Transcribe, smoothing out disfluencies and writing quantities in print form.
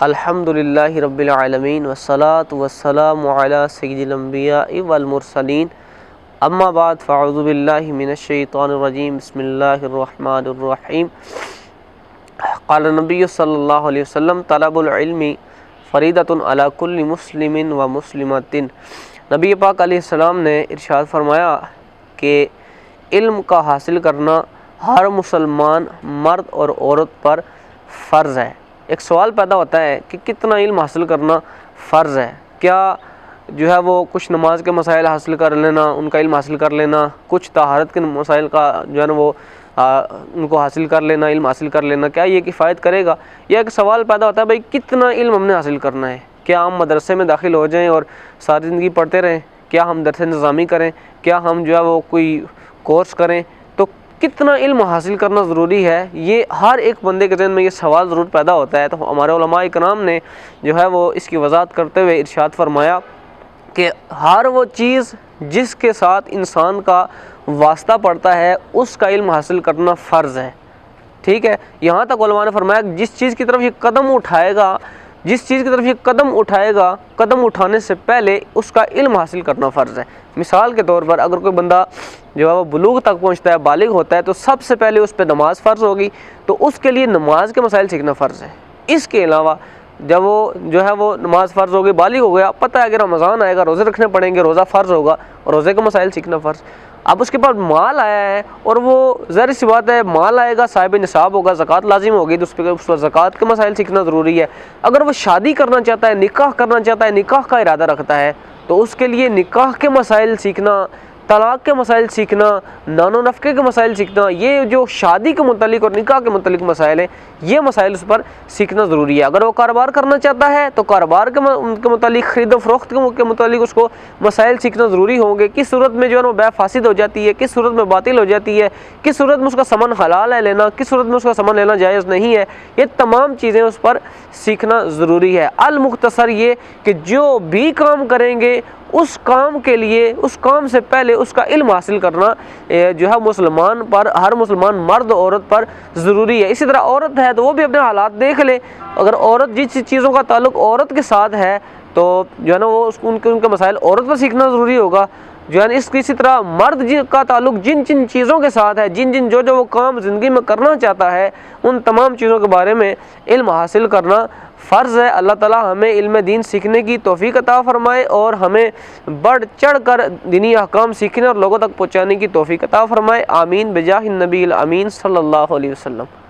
الحمدللہ رب العالمین والصلاة والسلام علی سید الانبیاء والمرسلین اما بعد فاعوذ باللہ من الشیطان الرجیم بسم اللہ الرحمن الرحیم قال النبی صلی اللہ علیہ وسلم طلب العلم فریضۃ علی کل مسلم و مسلمۃ۔ نبی پاک علیہ السلام نے ارشاد فرمایا کہ علم کا حاصل کرنا ہر مسلمان مرد اور عورت پر فرض ہے۔ ایک سوال پیدا ہوتا ہے کہ کتنا علم حاصل کرنا فرض ہے؟ کیا جو ہے وہ کچھ نماز کے مسائل حاصل کر لینا، ان کا علم حاصل کر لینا، کچھ طہارت کے مسائل کا جو ہے نا وہ ان کو حاصل کر لینا، علم حاصل کر لینا، کیا یہ کفایت کرے گا؟ یہ ایک سوال پیدا ہوتا ہے بھائی کتنا علم ہم نے حاصل کرنا ہے؟ کیا ہم مدرسے میں داخل ہو جائیں اور ساری زندگی پڑھتے رہیں؟ کیا ہم درس نظامی کریں؟ کیا ہم جو ہے وہ کوئی کورس کریں؟ تو کتنا علم حاصل کرنا ضروری ہے؟ یہ ہر ایک بندے کے ذہن میں یہ سوال ضرور پیدا ہوتا ہے۔ تو ہمارے علماء کرام نے جو ہے وہ اس کی وضاحت کرتے ہوئے ارشاد فرمایا کہ ہر وہ چیز جس کے ساتھ انسان کا واسطہ پڑتا ہے اس کا علم حاصل کرنا فرض ہے۔ ٹھیک ہے، یہاں تک علماء نے فرمایا کہ جس چیز کی طرف یہ قدم اٹھائے گا، قدم اٹھانے سے پہلے اس کا علم حاصل کرنا فرض ہے۔ مثال کے طور پر اگر کوئی بندہ جو ہے وہ بلوغ تک پہنچتا ہے، بالغ ہوتا ہے، تو سب سے پہلے اس پہ نماز فرض ہوگی، تو اس کے لیے نماز کے مسائل سیکھنا فرض ہے۔ اس کے علاوہ جب وہ جو ہے وہ نماز فرض ہوگی، بالغ ہو گیا، پتہ ہے کہ رمضان آئے گا، روزے رکھنے پڑیں گے، روزہ فرض ہوگا، اور روزے کے مسائل سیکھنا فرض۔ اب اس کے پاس مال آیا ہے اور وہ ظاہر سی بات ہے مال آئے گا، صاحب نصاب ہوگا، زکوٰۃ لازم ہوگی، تو اس پر زکوٰۃ کے مسائل سیکھنا ضروری ہے۔ اگر وہ شادی کرنا چاہتا ہے، نکاح کرنا چاہتا ہے، نکاح کا ارادہ رکھتا ہے، تو اس کے لیے نکاح کے مسائل سیکھنا، طلاق کے مسائل سیکھنا، نان و نفقے کے مسائل سیکھنا، یہ جو شادی کے متعلق اور نکاح کے متعلق مسائل ہیں، یہ مسائل اس پر سیکھنا ضروری ہے۔ اگر وہ کاروبار کرنا چاہتا ہے تو کاروبار کے متعلق، خرید و فروخت کے متعلق اس کو مسائل سیکھنا ضروری ہوں گے۔ کس صورت میں جو ہے وہ بیع فاسد ہو جاتی ہے، کس صورت میں باطل ہو جاتی ہے، کس صورت میں اس کا سامان حلال ہے لینا، کس صورت میں اس کا سامان لینا جائز نہیں ہے، یہ تمام چیزیں اس پر سیکھنا ضروری ہے۔ المختصر یہ کہ جو بھی کام کریں گے اس کام کے لیے، اس کام سے پہلے اس کا علم حاصل کرنا جو ہے مسلمان پر، ہر مسلمان مرد و عورت پر ضروری ہے۔ اسی طرح عورت ہے تو وہ بھی اپنے حالات دیکھ لے، اگر عورت جس چیزوں کا تعلق عورت کے ساتھ ہے تو جو ہے نا وہ ان کے مسائل عورت پر سیکھنا ضروری ہوگا۔ جو ہے نا اسی طرح مرد کا تعلق جن چیزوں کے ساتھ ہے، جو وہ کام زندگی میں کرنا چاہتا ہے، ان تمام چیزوں کے بارے میں علم حاصل کرنا فرض ہے۔ اللہ تعالی ہمیں علم دین سیکھنے کی توفیق عطا فرمائے اور ہمیں بڑھ چڑھ کر دینی احکام سیکھنے اور لوگوں تک پہنچانے کی توفیق عطا فرمائے۔ آمین بجاہ النبی الامین صلی اللہ علیہ وسلم۔